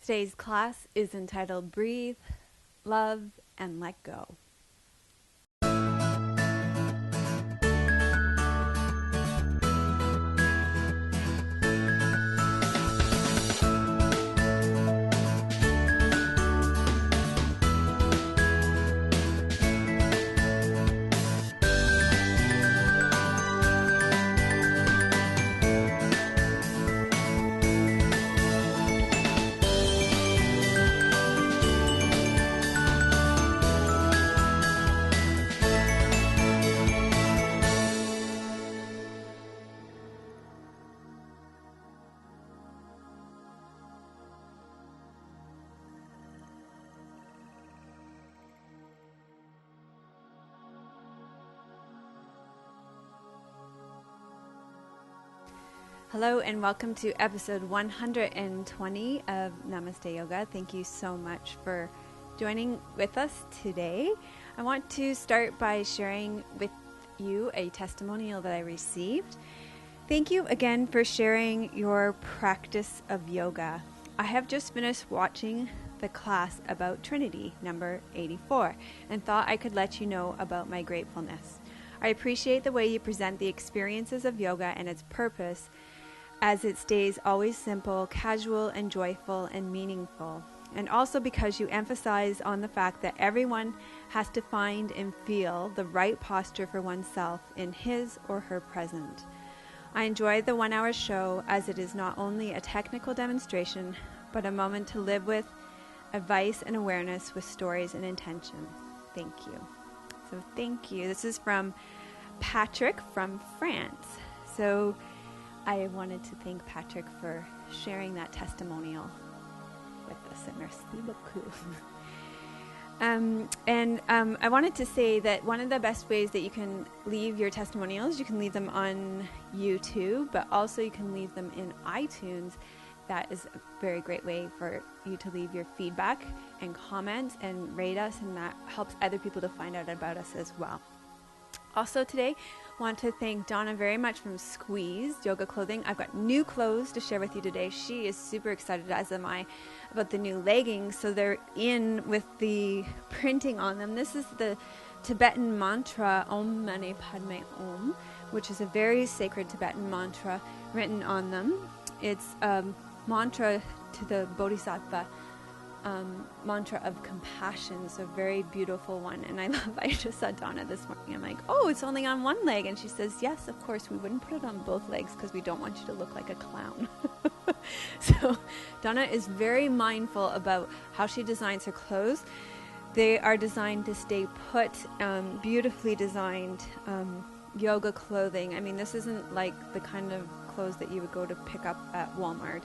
Today's class is entitled Breathe, Love, and Let Go. Hello and welcome to episode 120 of Namaste Yoga. Thank you so much for joining with us today. I want to start by sharing with you a testimonial that I received. Thank you again for sharing your practice of yoga. I have just finished watching the class about Trinity, number 84, and thought I could let you know about my gratefulness. I appreciate the way you present the experiences of yoga and its purpose, as it stays always simple, casual, and joyful and meaningful. And also because you emphasize on the fact that everyone has to find and feel the right posture for oneself in his or her present. I enjoyed the 1 hour show as it is not only a technical demonstration, but a moment to live with advice and awareness with stories and intention. Thank you. So thank you. This is from Patrick from France. So I wanted to thank Patrick for sharing that testimonial with us. Merci beaucoup. I wanted to say that one of the best ways that you can leave your testimonials, you can leave them on YouTube, but also you can leave them in iTunes. That is a very great way for you to leave your feedback and comments and rate us, and that helps other people to find out about us as well. Also today, I want to thank Donna very much from Squeeze Yoga Clothing. I've got new clothes to share with you today. She is super excited, as am I, about the new leggings. So they're in with the printing on them. This is the Tibetan mantra, Om Mani Padme Om, which is a very sacred Tibetan mantra written on them. It's a mantra to the Bodhisattva, mantra of compassion, so very beautiful one. And I just saw Donna this morning. I'm like, oh, it's only on one leg. And she says, yes, of course, we wouldn't put it on both legs because we don't want you to look like a clown. So Donna is very mindful about how she designs her clothes. They are designed to stay put, beautifully designed yoga clothing. I mean, this isn't like the kind of clothes that you would go to pick up at Walmart.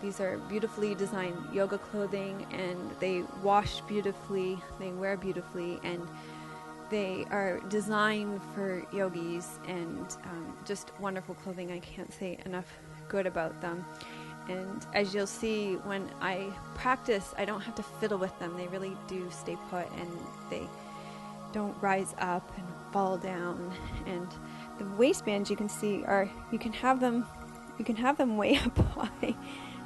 These are beautifully designed yoga clothing, and they wash beautifully, they wear beautifully, and they are designed for yogis, and just wonderful clothing. I can't say enough good about them. And as you'll see, when I practice, I don't have to fiddle with them. They really do stay put, and they don't rise up and fall down. And the waistbands, you can see, you can have them way up high.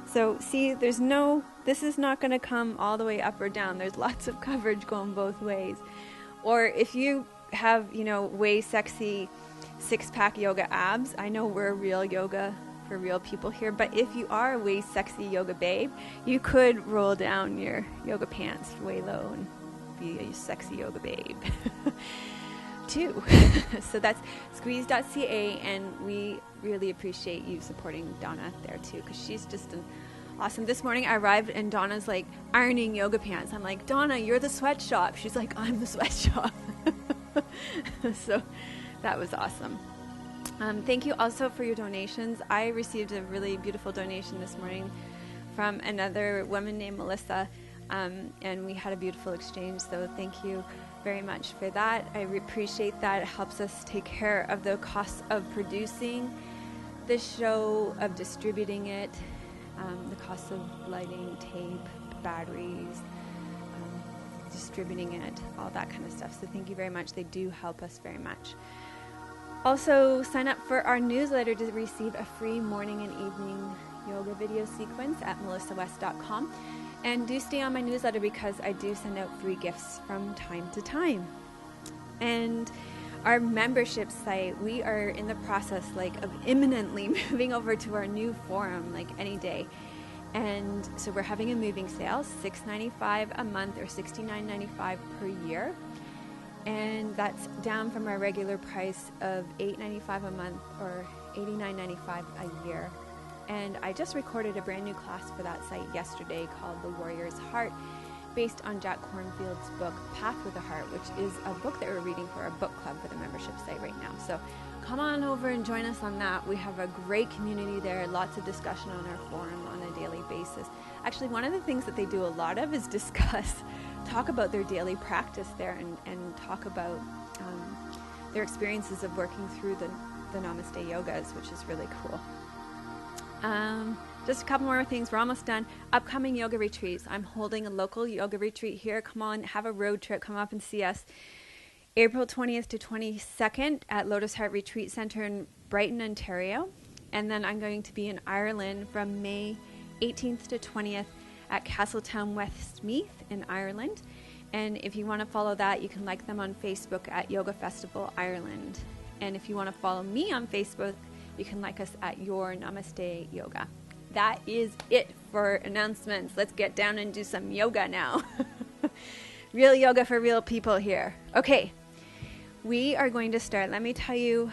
So see, this is not going to come all the way up or down. There's lots of coverage going both ways. Or if you have, way sexy six-pack yoga abs, I know we're real yoga for real people here, but if you are a way sexy yoga babe, you could roll down your yoga pants way low and be a sexy yoga babe too. So that's squeeze.ca, and we really appreciate you supporting Donna there too, because she's just an awesome. This morning I arrived and Donna's like ironing yoga pants. I'm like, Donna, you're the sweatshop. She's like, I'm the sweatshop. So that was awesome. Thank you also for your donations. I received a really beautiful donation this morning from another woman named Melissa, and we had a beautiful exchange. So thank you very much for that. I appreciate that. It helps us take care of the costs of producing the show, of distributing it, the cost of lighting, tape, batteries, distributing it, all that kind of stuff. So thank you very much. They do help us very much. Also, sign up for our newsletter to receive a free morning and evening yoga video sequence at melissawest.com. And do stay on my newsletter because I do send out free gifts from time to time. And our membership site, we are in the process of imminently moving over to our new forum any day. And so we're having a moving sale, $6.95 a month or $69.95 per year. And that's down from our regular price of $8.95 a month or $89.95 a year. And I just recorded a brand new class for that site yesterday called The Warrior's Heart, based on Jack Kornfield's book, Path with a Heart, which is a book that we're reading for our book club for the membership site right now. So come on over and join us on that. We have a great community there, lots of discussion on our forum on a daily basis. Actually, one of the things that they do a lot of is talk about their daily practice there and talk about their experiences of working through the Namaste yogas, which is really cool. Just a couple more things. We're almost done. Upcoming yoga retreats. I'm holding a local yoga retreat here. Come on, have a road trip. Come up and see us. April 20th to 22nd at Lotus Heart Retreat Center in Brighton, Ontario. And then I'm going to be in Ireland from May 18th to 20th at Castletown Westmeath in Ireland. And if you want to follow that, you can like them on Facebook at Yoga Festival Ireland. And if you want to follow me on Facebook, you can like us at Your Namaste Yoga. That is it for announcements. Let's get down and do some yoga now. Real yoga for real people here. Okay, we are going to start. Let me tell you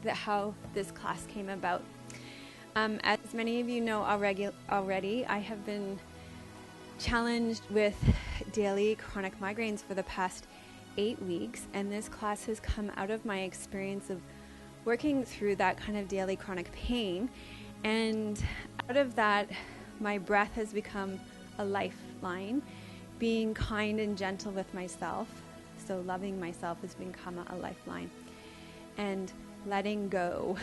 how this class came about. As many of you know already, I have been challenged with daily chronic migraines for the past 8 weeks, and this class has come out of my experience of working through that kind of daily chronic pain. And out of that, my breath has become a lifeline. Being kind and gentle with myself, so loving myself, has become a lifeline. And letting go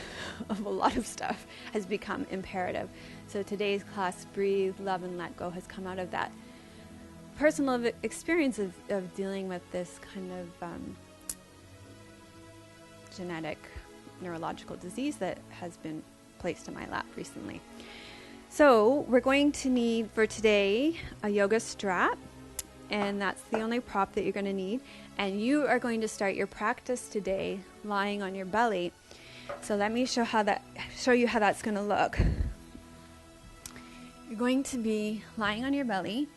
of a lot of stuff has become imperative. So today's class, Breathe, Love, and Let Go, has come out of that personal experience of dealing with this kind of genetic neurological disease that has been placed in my lap recently. So we're going to need for today a yoga strap, and that's the only prop that you're going to need. And you are going to start your practice today lying on your belly. So let me show you how that's going to look. You're going to be lying on your belly,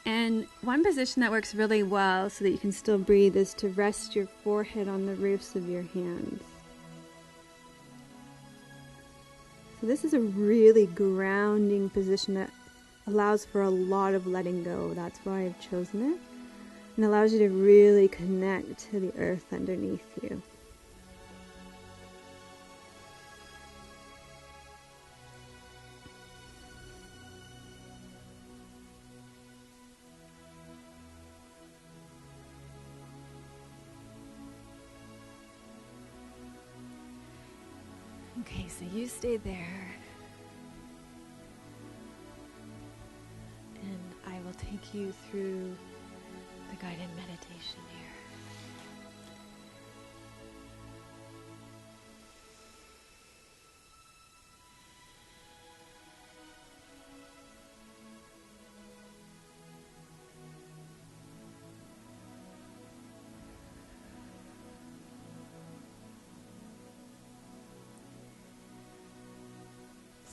and one position that works really well so that you can still breathe is to rest your forehead on the roofs of your hands. So this is a really grounding position that allows for a lot of letting go. That's why I've chosen it. And allows you to really connect to the earth underneath you. Okay, so you stay there. And I will take you through the guided meditation here.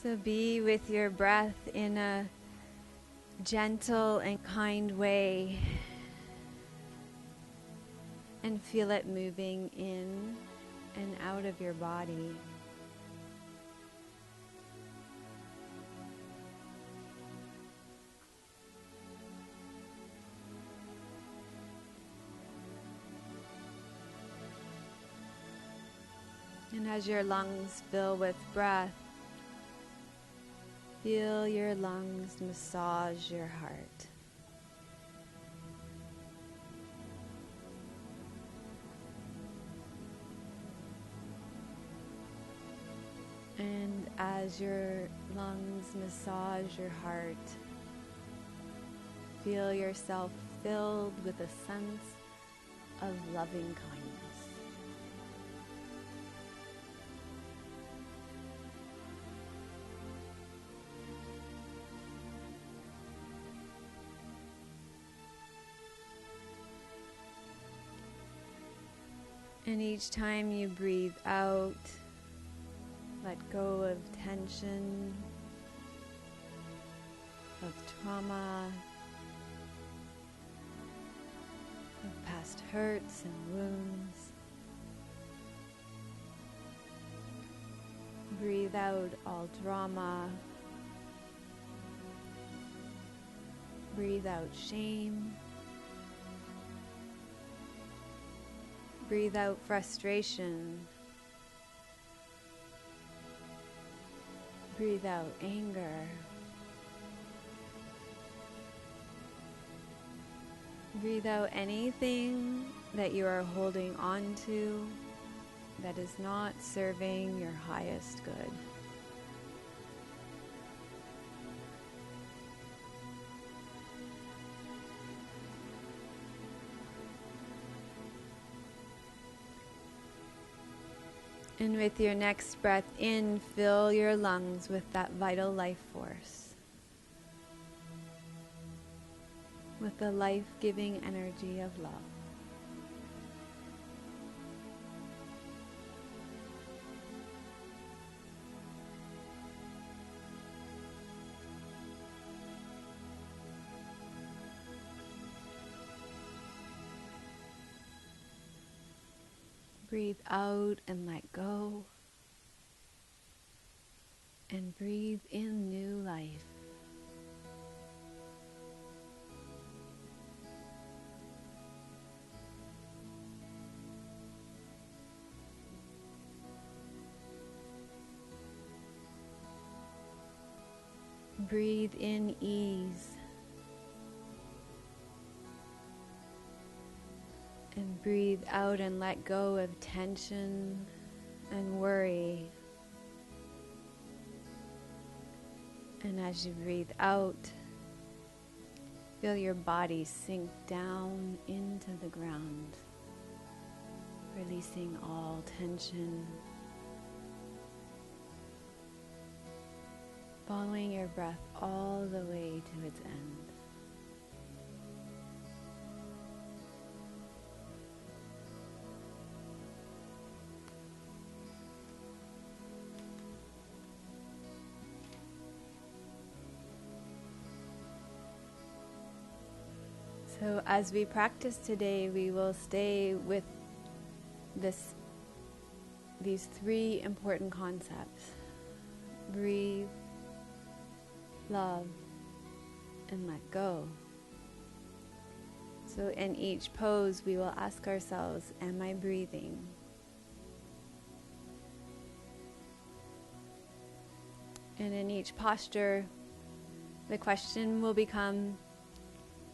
So be with your breath in a gentle and kind way, and feel it moving in and out of your body. And as your lungs fill with breath, feel your lungs massage your heart. And as your lungs massage your heart, feel yourself filled with a sense of loving kindness. And each time you breathe out, let go of tension, of trauma, of past hurts and wounds. Breathe out all drama. Breathe out shame. Breathe out frustration. Breathe out anger. Breathe out anything that you are holding on to that is not serving your highest good. And with your next breath in, fill your lungs with that vital life force, with the life-giving energy of love. Breathe out and let go. And breathe in new life. Breathe in ease. And breathe out and let go of tension and worry. And as you breathe out, feel your body sink down into the ground, releasing all tension. Following your breath all the way to its end. So as we practice today, we will stay with these three important concepts: breathe, love, and let go. So in each pose, we will ask ourselves, am I breathing? And in each posture, the question will become,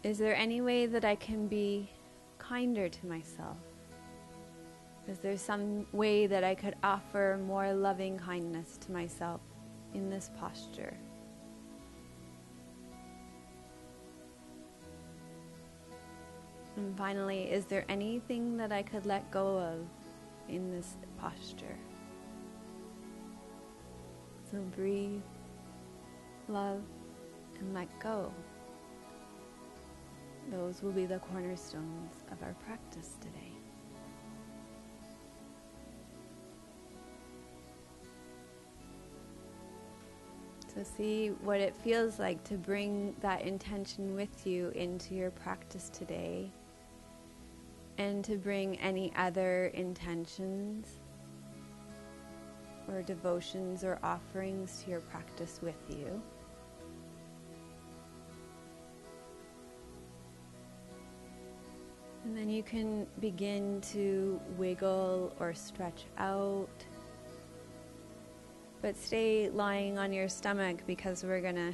is there any way that I can be kinder to myself? Is there some way that I could offer more loving kindness to myself in this posture? And finally, is there anything that I could let go of in this posture? So breathe, love, and let go. Those will be the cornerstones of our practice today. So see what it feels like to bring that intention with you into your practice today, and to bring any other intentions or devotions or offerings to your practice with you. And then you can begin to wiggle or stretch out, but stay lying on your stomach because we're going to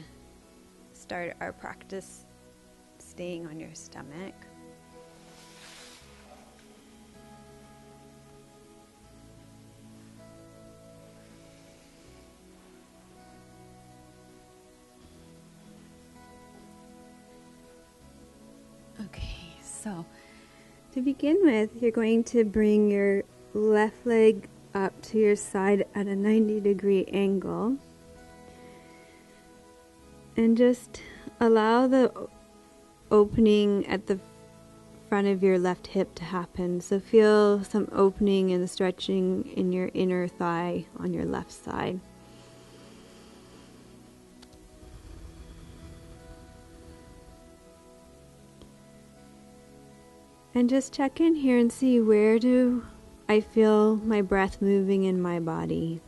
start our practice staying on your stomach. Okay, so to begin with, you're going to bring your left leg up to your side at a 90-degree angle. And just allow the opening at the front of your left hip to happen. So feel some opening and stretching in your inner thigh on your left side. And just check in here and see, where do I feel my breath moving in my body?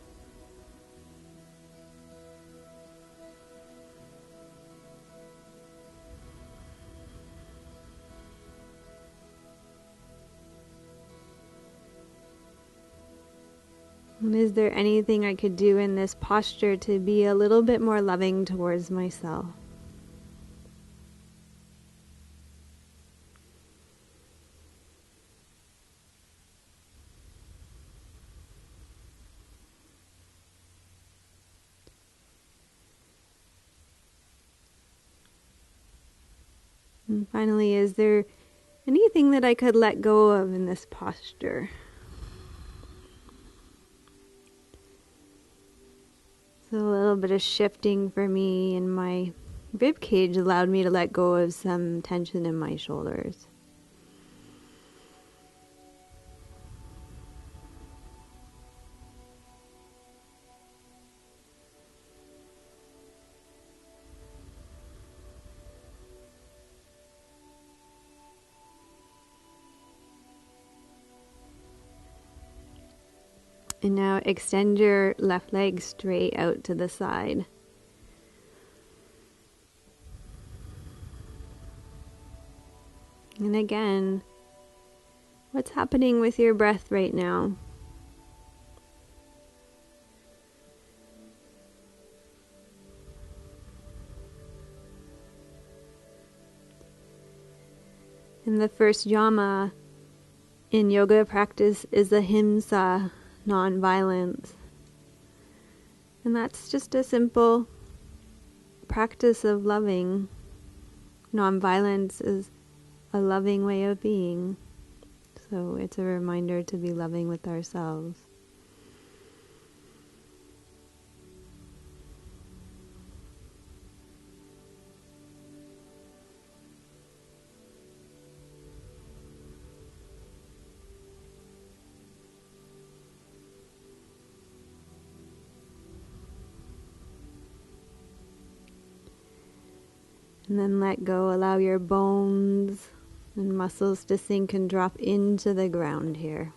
And is there anything I could do in this posture to be a little bit more loving towards myself? And finally, is there anything that I could let go of in this posture? So a little bit of shifting for me in my rib cage allowed me to let go of some tension in my shoulders. And now extend your left leg straight out to the side. And again, what's happening with your breath right now? And the first yama in yoga practice is ahimsa, non-violence. And that's just a simple practice of loving. Non-violence is a loving way of being. So it's a reminder to be loving with ourselves. And then let go. Allow your bones and muscles to sink and drop into the ground here.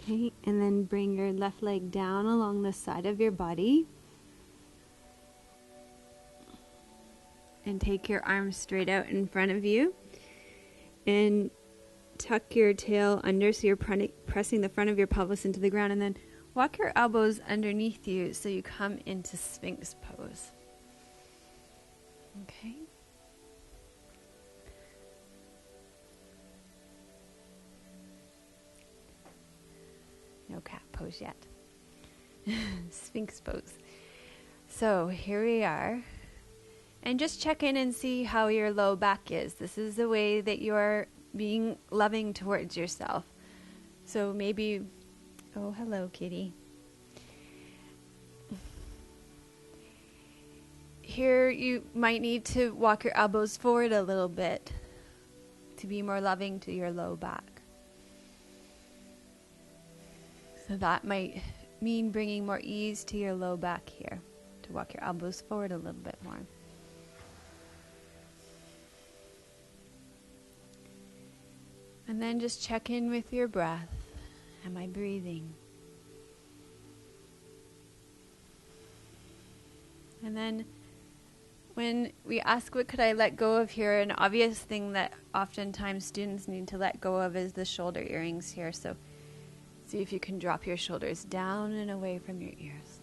Okay, and then bring your left leg down along the side of your body. And take your arms straight out in front of you. And tuck your tail under so you're pressing the front of your pelvis into the ground. And then walk your elbows underneath you so you come into Sphinx pose. Okay. No cat pose yet. Sphinx pose. So here we are. And just check in and see how your low back is. This is the way that you're being loving towards yourself. So maybe, oh, hello, kitty. Here you might need to walk your elbows forward a little bit to be more loving to your low back. So that might mean bringing more ease to your low back here, to walk your elbows forward a little bit more. And then just check in with your breath. Am I breathing? And then when we ask what could I let go of here, an obvious thing that oftentimes students need to let go of is the shoulder earrings here. So see if you can drop your shoulders down and away from your ears.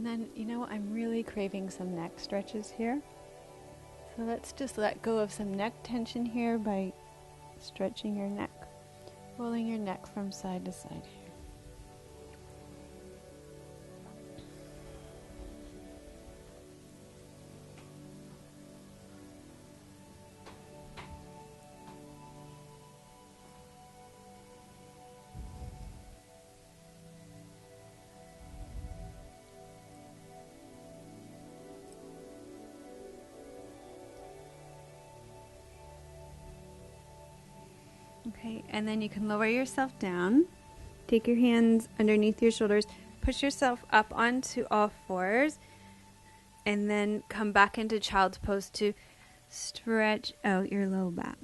And then, I'm really craving some neck stretches here. So let's just let go of some neck tension here by stretching your neck, rolling your neck from side to side here. Okay, and then you can lower yourself down. Take your hands underneath your shoulders. Push yourself up onto all fours. And then come back into child's pose to stretch out your low back.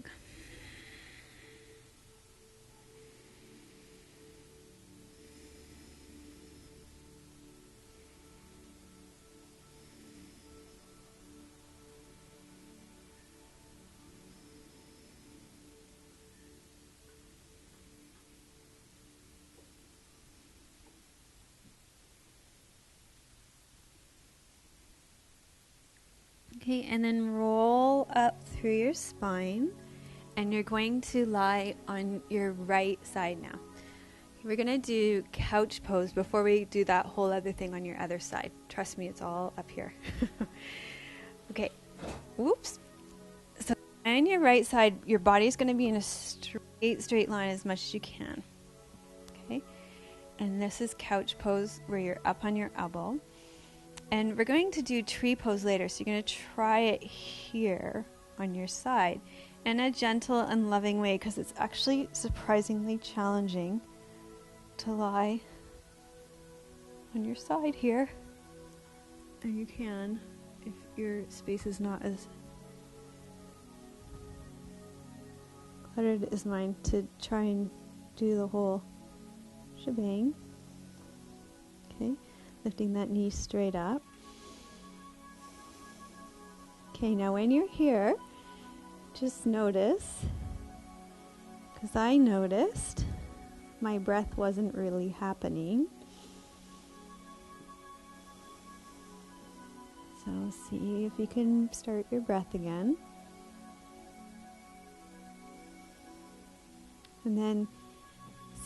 Okay, and then roll up through your spine, and you're going to lie on your right side now. We're going to do couch pose before we do that whole other thing on your other side. Trust me, it's all up here. Okay, whoops. So on your right side, your body is going to be in a straight line as much as you can. Okay, and this is couch pose where you're up on your elbow. And we're going to do tree pose later, so you're going to try it here on your side in a gentle and loving way, because it's actually surprisingly challenging to lie on your side here. And you can, if your space is not as cluttered as mine, to try and do the whole shebang. Okay. Lifting that knee straight up. Okay, now when you're here, just notice, because I noticed my breath wasn't really happening. So see if you can start your breath again. And then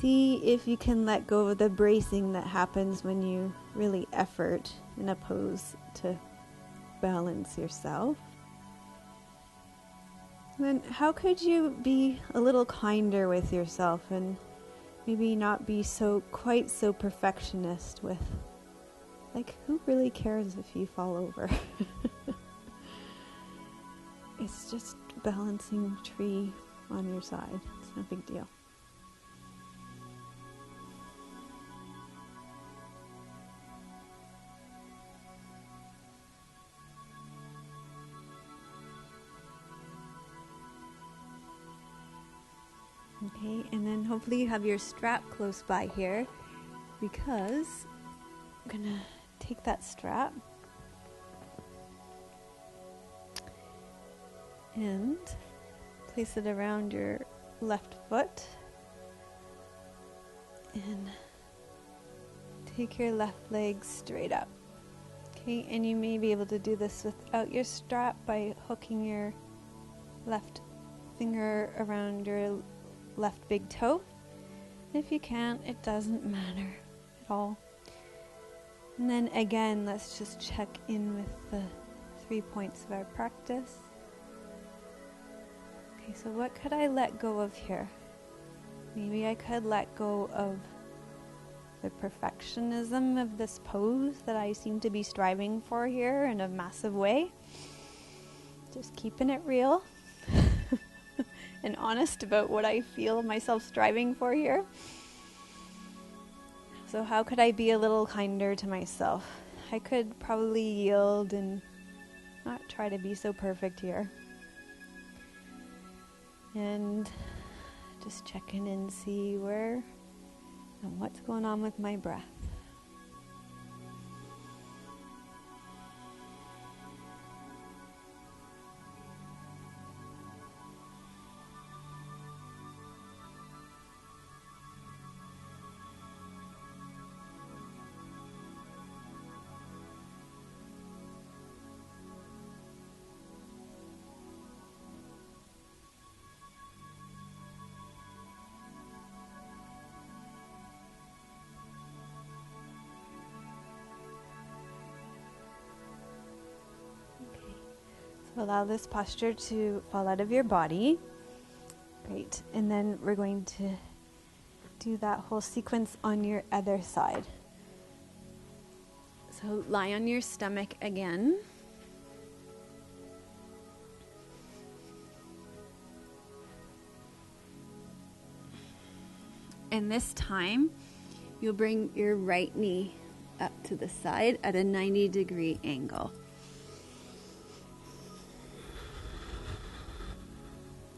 see if you can let go of the bracing that happens when you really effort in a pose to balance yourself. And then how could you be a little kinder with yourself and maybe not be quite so perfectionist with, like, who really cares if you fall over? It's just balancing tree on your side. It's no big deal. Okay, and then hopefully you have your strap close by here, because I'm gonna take that strap and place it around your left foot, and take your left leg straight up. Okay, and you may be able to do this without your strap by hooking your left finger around your left big toe. If you can't, it doesn't matter at all. And then again, let's just check in with the 3 points of our practice. Okay, so what could I let go of here? Maybe I could let go of the perfectionism of this pose that I seem to be striving for here in a massive way. Just keeping it real. And honest about what I feel myself striving for here. So how could I be a little kinder to myself? I could probably yield and not try to be so perfect here. And just check in and see where and what's going on with my breath. Allow this posture to fall out of your body. Great. And then we're going to do that whole sequence on your other side. So lie on your stomach again. And this time, you'll bring your right knee up to the side at a 90-degree angle.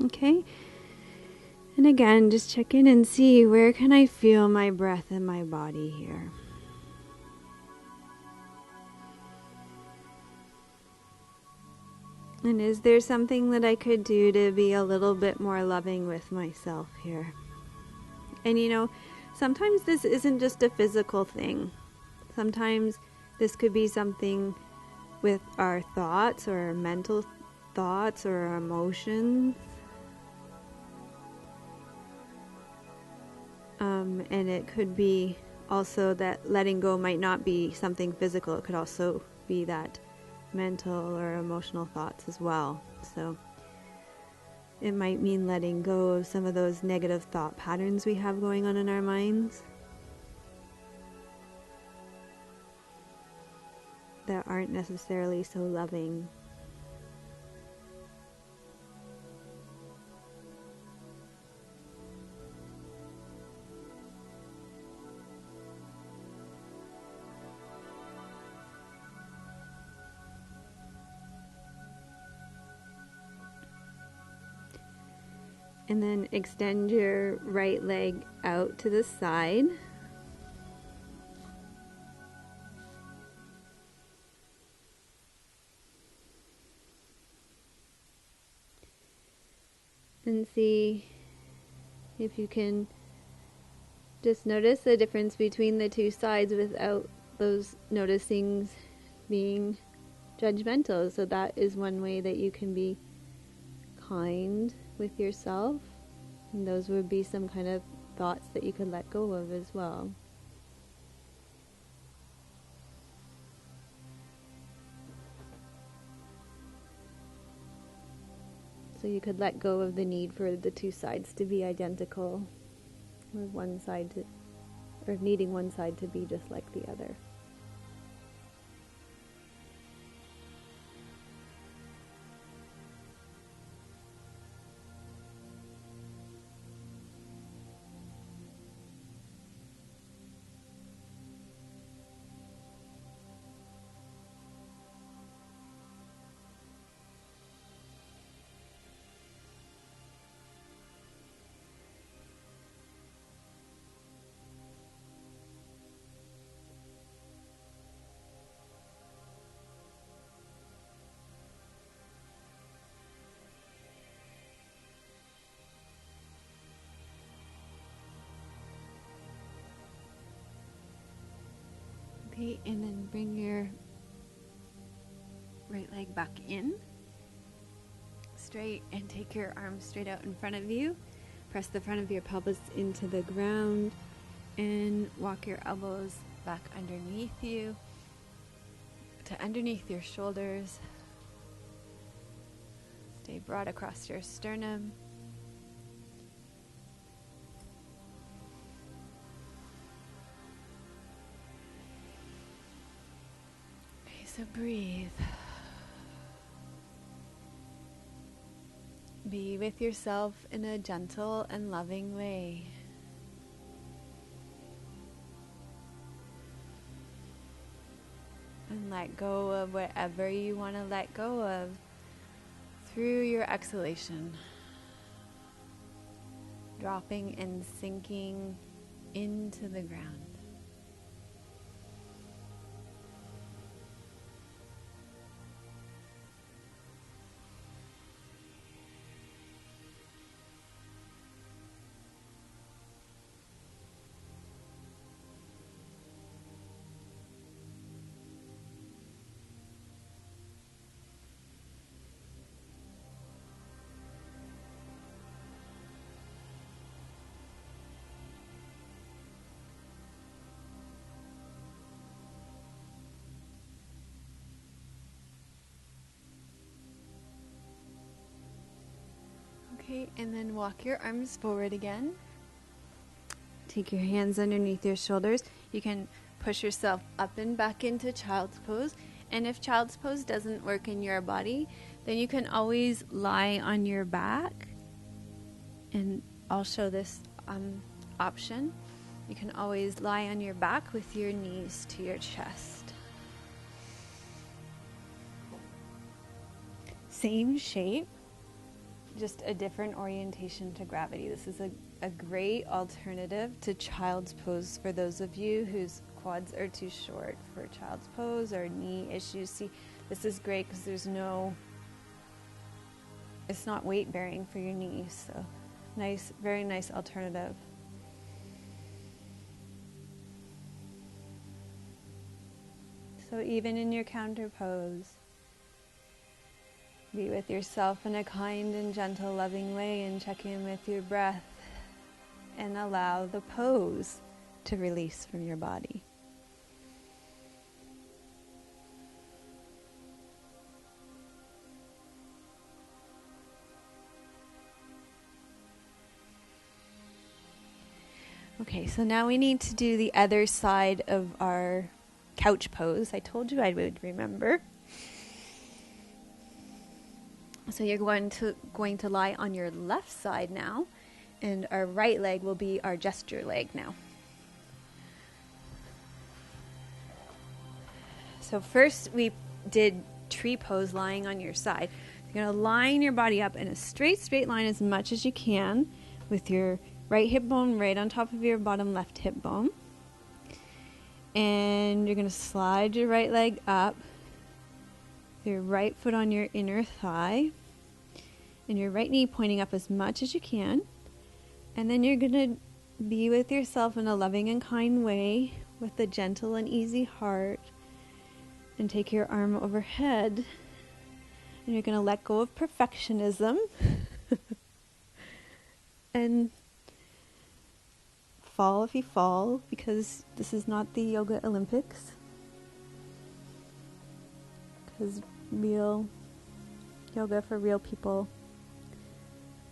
Okay? And again, just check in and see, where can I feel my breath in my body here? And is there something that I could do to be a little bit more loving with myself here? And you know, sometimes this isn't just a physical thing. Sometimes this could be something with our thoughts or our mental thoughts or our emotions. And it could be also that letting go might not be something physical. It could also be that mental or emotional thoughts as well. So it might mean letting go of some of those negative thought patterns we have going on in our minds that aren't necessarily so loving. And then extend your right leg out to the side. And see if you can just notice the difference between the two sides without those noticings being judgmental. So that is one way that you can be kind with yourself. And those would be some kind of thoughts that you could let go of as well. So you could let go of the need for the two sides to be identical, or one side to, or needing one side to be just like the other. Okay, and then bring your right leg back in, straight, and take your arms straight out in front of you. Press the front of your pelvis into the ground and walk your elbows back underneath you to underneath your shoulders. Stay broad across your sternum. Okay, so breathe. Be with yourself in a gentle and loving way. And let go of whatever you want to let go of through your exhalation. Dropping and sinking into the ground. Okay, and then walk your arms forward again. Take your hands underneath your shoulders. You can push yourself up and back into child's pose. And if child's pose doesn't work in your body, then you can always lie on your back. And I'll show this option. You can always lie on your back with your knees to your chest. Same shape, just a different orientation to gravity. This is a great alternative to child's pose for those of you whose quads are too short for child's pose or knee issues. See, this is great because it's not weight bearing for your knees. So nice, very nice alternative. So even in your counter pose, be with yourself in a kind and gentle, loving way and check in with your breath and allow the pose to release from your body. Okay, so now we need to do the other side of our couch pose. I told you I would remember. So you're going to lie on your left side now, and our right leg will be our gesture leg now. So first we did tree pose lying on your side. You're going to line your body up in a straight line as much as you can with your right hip bone right on top of your bottom left hip bone. And you're going to slide your right leg up, your right foot on your inner thigh, and your right knee pointing up as much as you can. And then you're going to be with yourself in a loving and kind way with a gentle and easy heart. And take your arm overhead. And you're going to let go of perfectionism. And fall if you fall, because this is not the Yoga Olympics. Because real yoga for real people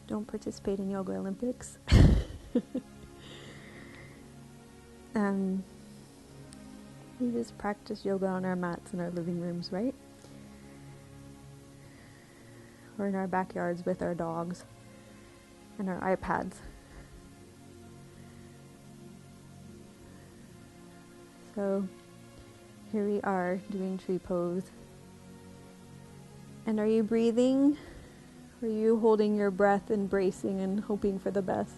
don't participate in Yoga Olympics. We just practice yoga on our mats in our living rooms, right? Or in our backyards with our dogs and our iPads. So here we are doing tree pose. And are you breathing? Or are you holding your breath and bracing and hoping for the best?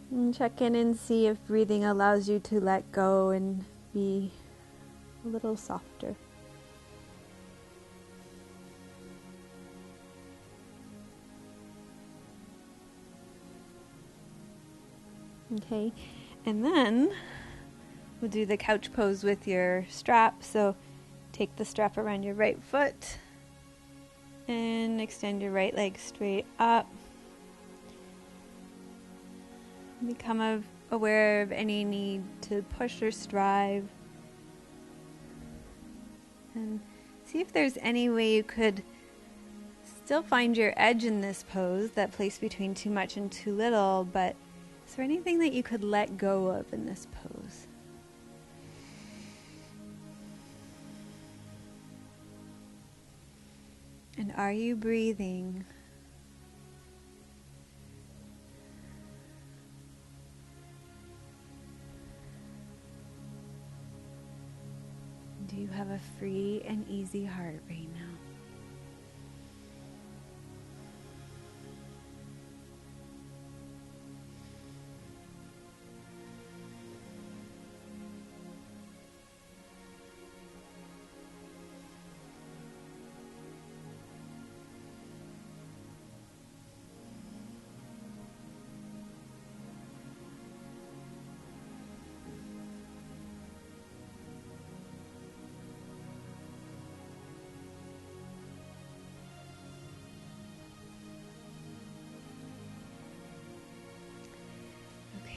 And check in and see if breathing allows you to let go and be a little softer. Okay, and then we'll do the couch pose with your strap. So take the strap around your right foot and extend your right leg straight up. Become aware of any need to push or strive. And see if there's any way you could still find your edge in this pose, that place between too much and too little, but is there anything that you could let go of in this pose? And are you breathing? Do you have a free and easy heart right now?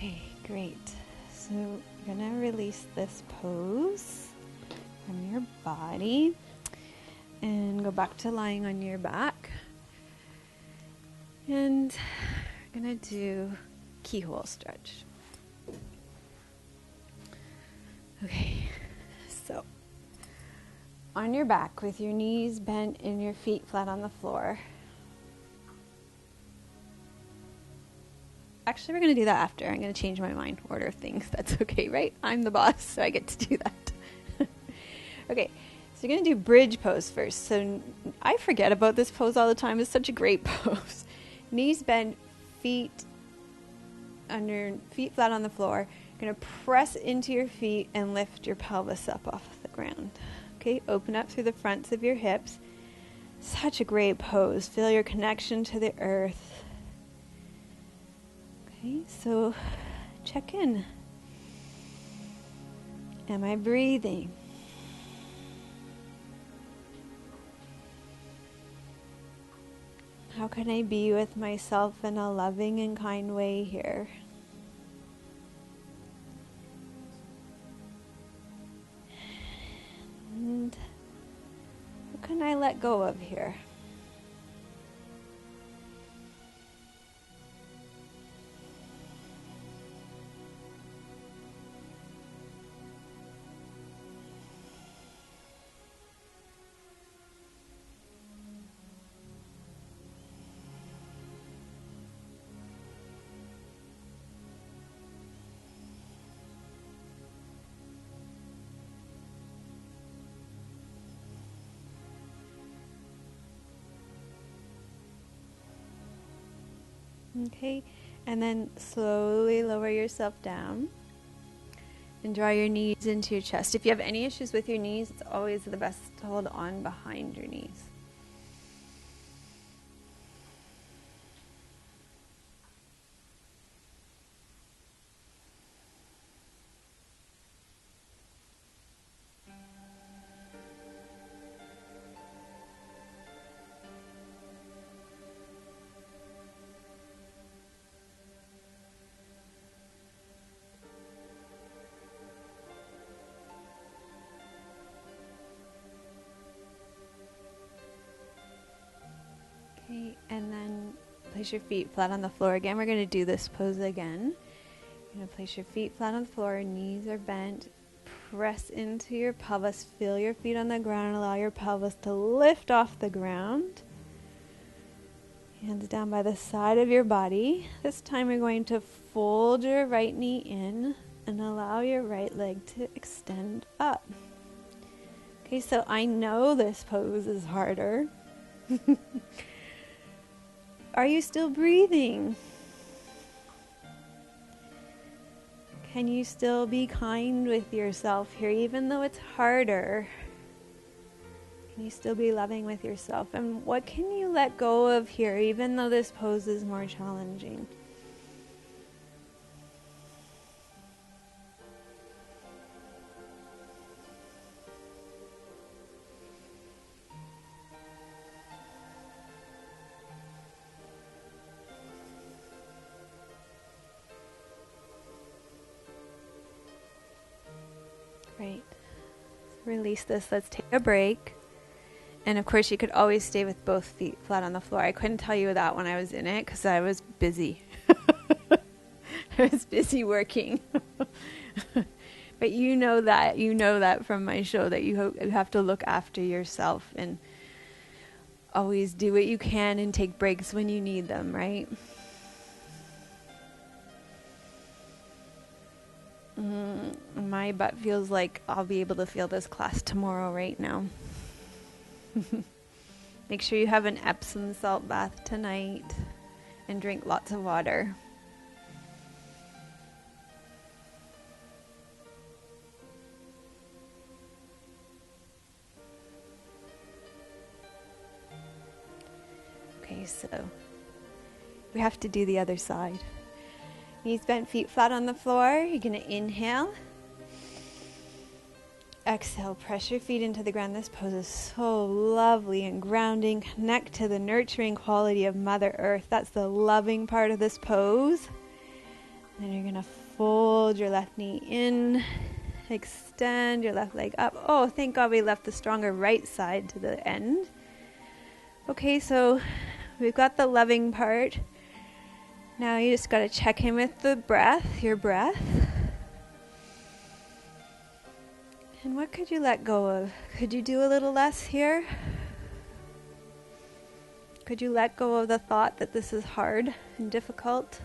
Okay, great. So you're going to release this pose from your body and go back to lying on your back. And we're going to do keyhole stretch. Okay, so on your back with your knees bent and your feet flat on the floor. Actually, we're going to do that after. I'm going to change my mind, order of things. That's okay, right? I'm the boss, so I get to do that. Okay, so you're going to do bridge pose first. So I forget about this pose all the time. It's such a great pose. Knees bent, feet flat on the floor. You're going to press into your feet and lift your pelvis up off the ground. Okay, open up through the fronts of your hips. Such a great pose. Feel your connection to the earth. Okay, so check in. Am I breathing? How can I be with myself in a loving and kind way here? And what can I let go of here? Okay, and then slowly lower yourself down and draw your knees into your chest. If you have any issues with your knees, it's always the best to hold on behind your knees. Okay, and then place your feet flat on the floor again. We're going to do this pose again. You're going to place your feet flat on the floor, knees are bent. Press into your pelvis, feel your feet on the ground, and allow your pelvis to lift off the ground. Hands down by the side of your body. This time you're going to fold your right knee in and allow your right leg to extend up. Okay, so I know this pose is harder. Are you still breathing? Can you still be kind with yourself here, even though it's harder? Can you still be loving with yourself? And what can you let go of here, even though this pose is more challenging? Great. Release this. Let's take a break. And of course, you could always stay with both feet flat on the floor. I couldn't tell you that when I was in it because I was busy. I was busy working. But you know that from my show that you have to look after yourself and always do what you can and take breaks when you need them, right? My butt feels like I'll be able to feel this class tomorrow right now. Make sure you have an Epsom salt bath tonight and drink lots of water. Okay, so we have to do the other side. Knees bent, feet flat on the floor. You're going to inhale. Exhale, press your feet into the ground. This pose is so lovely and grounding. Connect to the nurturing quality of Mother Earth. That's the loving part of this pose. Then you're going to fold your left knee in, extend your left leg up. Oh, thank God we left the stronger right side to the end. Okay, so we've got the loving part. Now you just got to check in with the breath, your breath. And what could you let go of? Could you do a little less here? Could you let go of the thought that this is hard and difficult?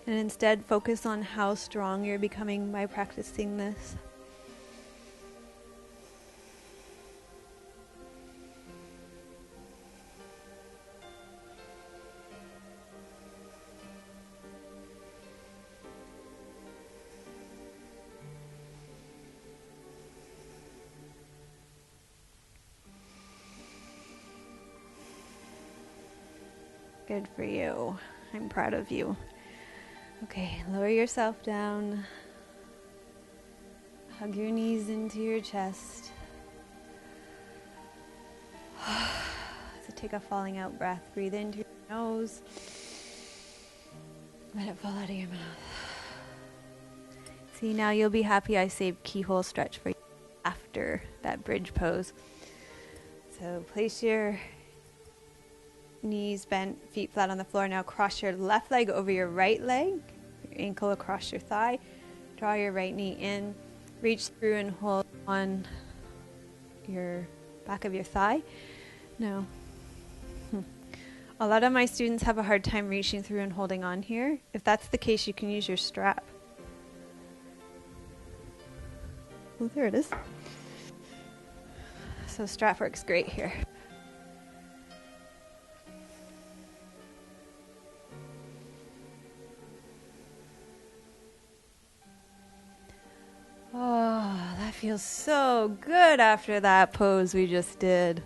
And instead focus on how strong you're becoming by practicing this. Good for you. I'm proud of you. Okay, lower yourself down. Hug your knees into your chest. So take a falling out breath. Breathe into your nose. Let it fall out of your mouth. See, now you'll be happy I saved keyhole stretch for you after that bridge pose. So place your knees bent, feet flat on the floor. Now cross your left leg over your right leg, your ankle across your thigh. Draw your right knee in, reach through and hold on your back of your thigh. Now, a lot of my students have a hard time reaching through and holding on here. If that's the case, you can use your strap. Oh, there it is. So strap works great here. Oh, that feels so good after that pose we just did.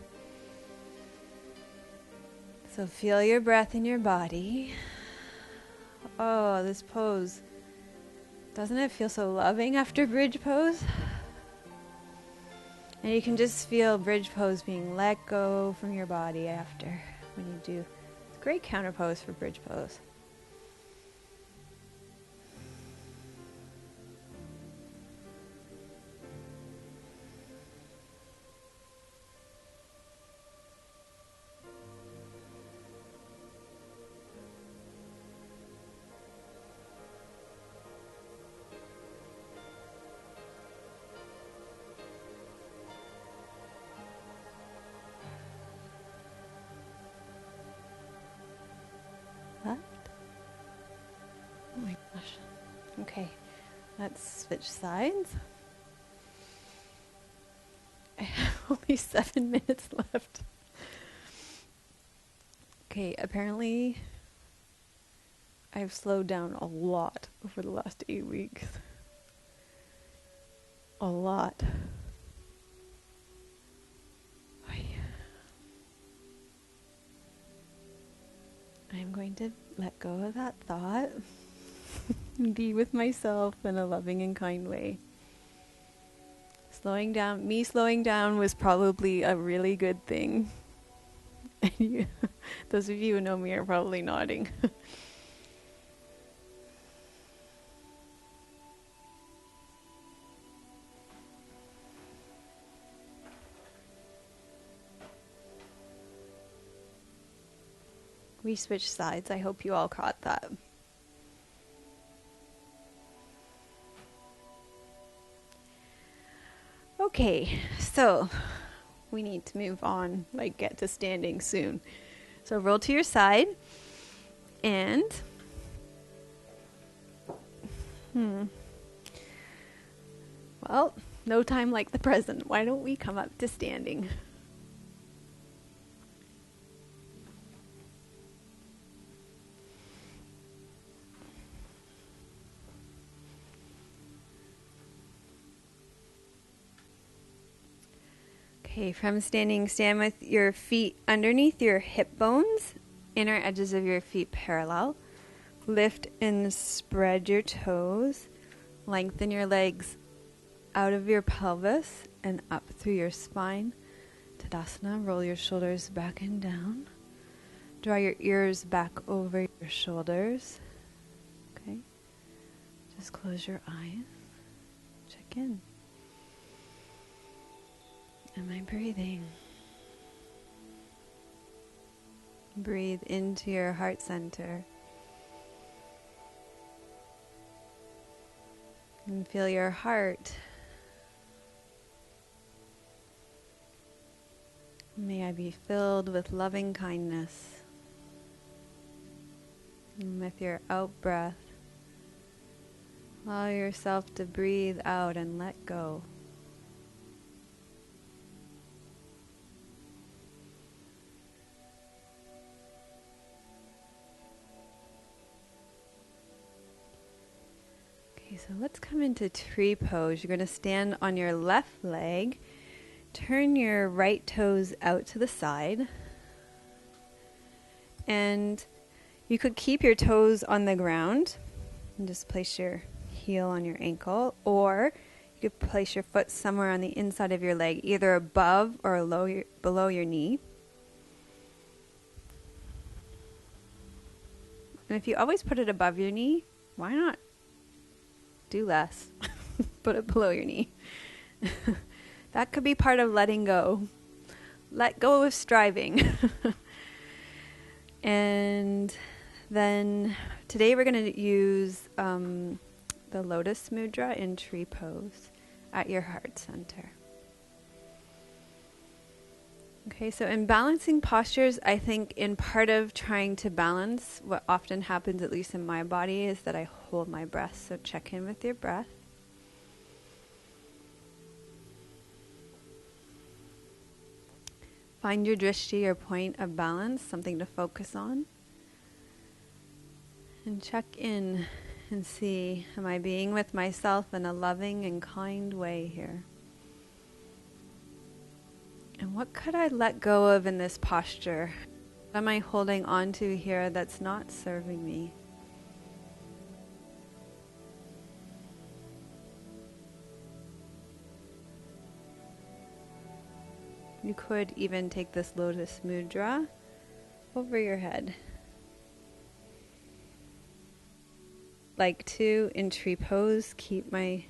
So feel your breath in your body. Oh, this pose. Doesn't it feel so loving after bridge pose? And you can just feel bridge pose being let go from your body after when you do. It's a great counter pose for bridge pose. Left. Oh my gosh. Okay, let's switch sides. I have only 7 minutes left. Okay, apparently I've slowed down a lot over the last 8 weeks. A lot. I'm going to let go of that thought and be with myself in a loving and kind way. Me slowing down was probably a really good thing. And those of you who know me are probably nodding. We switched sides. I hope you all caught that. Okay, so we need to move on, like get to standing soon. So roll to your side and well, no time like the present. Why don't we come up to standing? Okay, from standing, stand with your feet underneath your hip bones, inner edges of your feet parallel. Lift and spread your toes. Lengthen your legs out of your pelvis and up through your spine. Tadasana, roll your shoulders back and down. Draw your ears back over your shoulders. Okay. Just close your eyes. Check in. Am I breathing? Breathe into your heart center. And feel your heart. May I be filled with loving kindness. And with your out breath, allow yourself to breathe out and let go. Okay, so let's come into tree pose. You're going to stand on your left leg. Turn your right toes out to the side. And you could keep your toes on the ground and just place your heel on your ankle, or you could place your foot somewhere on the inside of your leg, either above or below your knee. And if you always put it above your knee, why not do less? Put it below your knee. That could be part of letting go. Let go of striving. And then today we're going to use the lotus mudra in tree pose at your heart center. Okay, so in balancing postures, I think in part of trying to balance, what often happens, at least in my body, is that I hold my breath. So check in with your breath. Find your drishti, or point of balance, something to focus on. And check in and see, am I being with myself in a loving and kind way here? And what could I let go of in this posture? What am I holding on to here that's not serving me? You could even take this lotus mudra over your head. Like to, in tree pose, keep my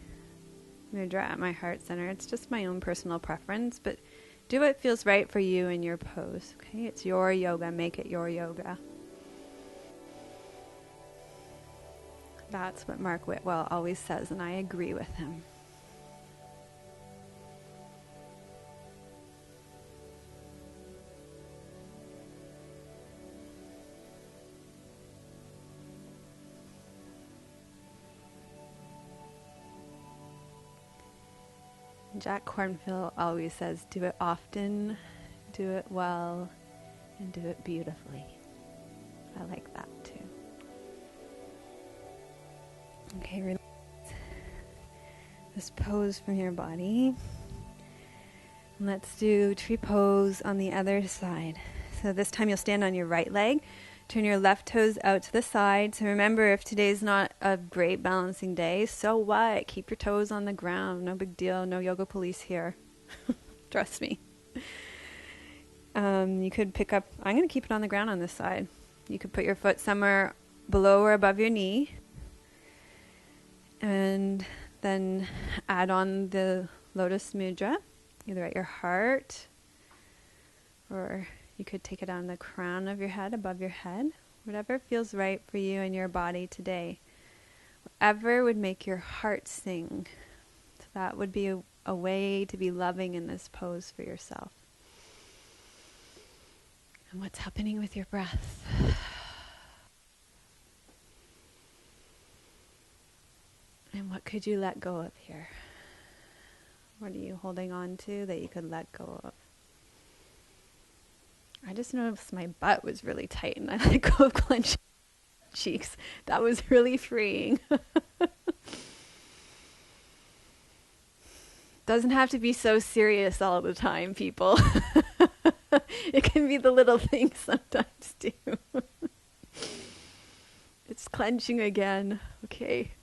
mudra at my heart center. It's just my own personal preference, but do what feels right for you in your pose. Okay, it's your yoga. Make it your yoga. That's what Mark Whitwell always says, and I agree with him. Jack Kornfield always says, do it often, do it well, and do it beautifully. I like that too. Okay, release this pose from your body. And let's do tree pose on the other side. So this time you'll stand on your right leg. Turn your left toes out to the side. So remember, if today's not a great balancing day, so what? Keep your toes on the ground. No big deal. No yoga police here. Trust me. You could pick up, I'm going to keep it on the ground on this side. You could put your foot somewhere below or above your knee. And then add on the lotus mudra, either at your heart, or you could take it on the crown of your head, above your head. Whatever feels right for you and your body today. Whatever would make your heart sing. So that would be a way to be loving in this pose for yourself. And what's happening with your breath? And what could you let go of here? What are you holding on to that you could let go of? I just noticed my butt was really tight and I let go of clenching cheeks. That was really freeing. Doesn't have to be so serious all the time, people. It can be the little things sometimes too. It's clenching again. Okay.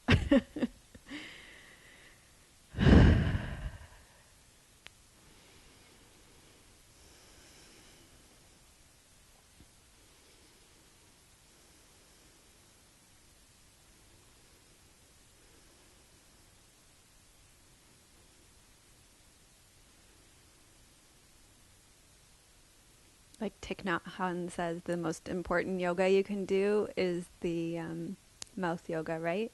Like Thich Nhat Hanh says, the most important yoga you can do is the mouth yoga, right?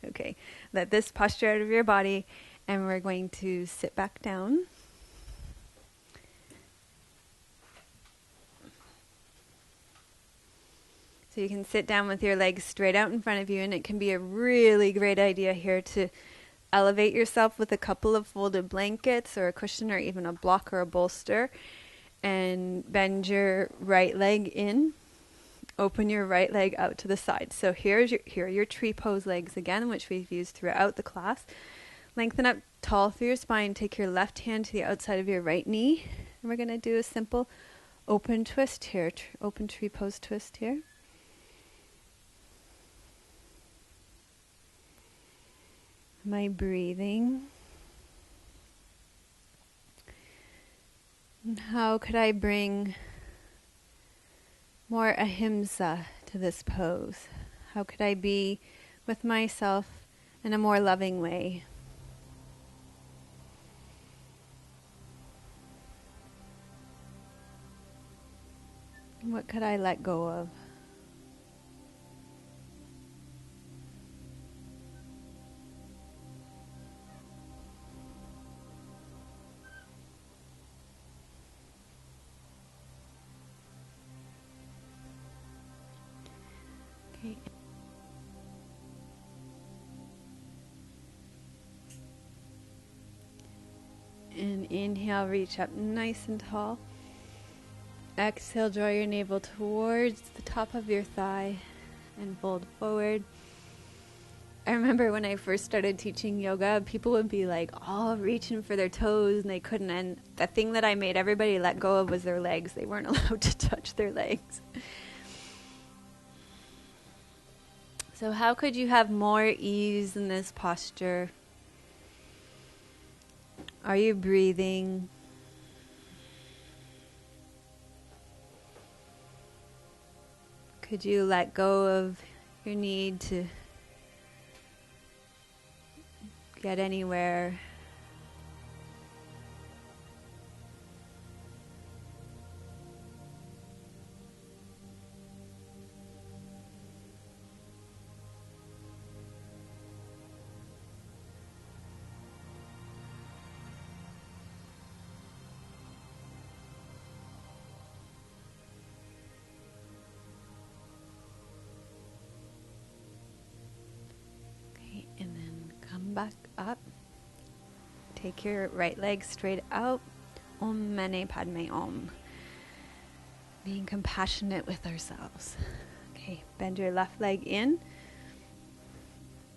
Okay, let this posture out of your body, and we're going to sit back down. So you can sit down with your legs straight out in front of you, and it can be a really great idea here to elevate yourself with a couple of folded blankets or a cushion or even a block or a bolster, and bend your right leg in. Open your right leg out to the side. So here are your tree pose legs again, which we've used throughout the class. Lengthen up tall through your spine. Take your left hand to the outside of your right knee. And we're going to do a simple open twist here. Open tree pose twist here. Am I breathing? And how could I bring more ahimsa to this pose? How could I be with myself in a more loving way? What could I let go of? Okay. And inhale, reach up nice and tall. Exhale, draw your navel towards the top of your thigh and fold forward. I remember when I first started teaching yoga, people would be like all reaching for their toes and they couldn't. And the thing that I made everybody let go of was their legs. They weren't allowed to touch their legs. So how could you have more ease in this posture? Are you breathing? Could you let go of your need to get anywhere? Okay, and then come back up. Take your right leg straight out. Om Mani Padme Om. Being compassionate with ourselves. Okay, bend your left leg in.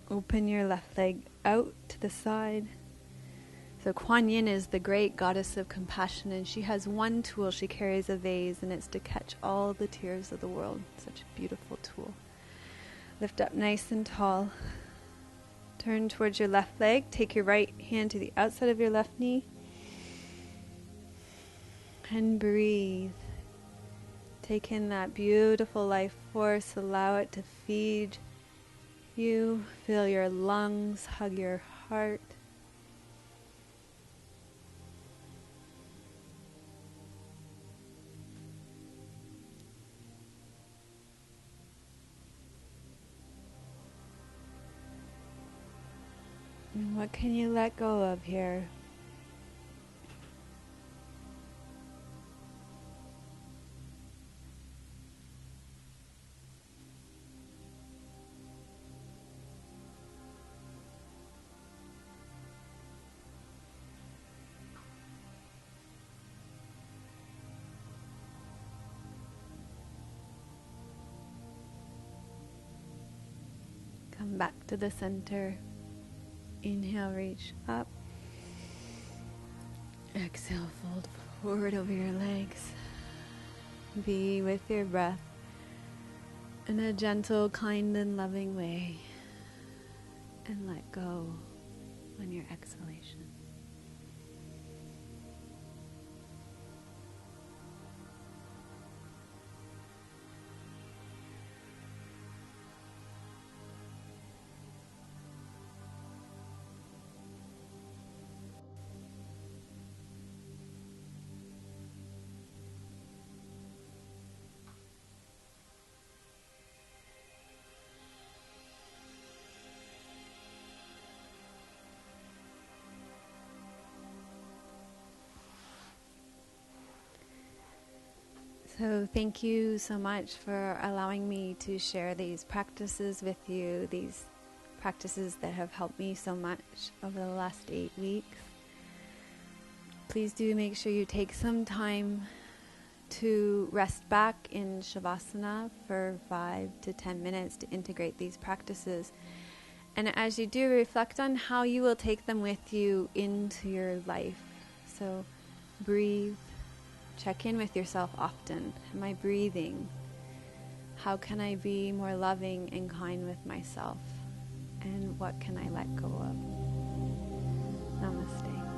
Open your left leg out to the side. So Kuan Yin is the great goddess of compassion, and she has one tool. She carries a vase, and it's to catch all the tears of the world. Such a beautiful tool. Lift up nice and tall. Turn towards your left leg. Take your right hand to the outside of your left knee. And breathe. Take in that beautiful life force. Allow it to feed you. Fill your lungs. Hug your heart. And what can you let go of here? Come back to the center. Inhale, reach up. Exhale, fold forward over your legs. Be with your breath in a gentle, kind, and loving way. And let go on your exhalation. So thank you so much for allowing me to share these practices with you, these practices that have helped me so much over the last 8 weeks. Please do make sure you take some time to rest back in Shavasana for 5 to 10 minutes to integrate these practices. And as you do, reflect on how you will take them with you into your life. So breathe. Check in with yourself often. Am I breathing? How can I be more loving and kind with myself? And what can I let go of? Namaste.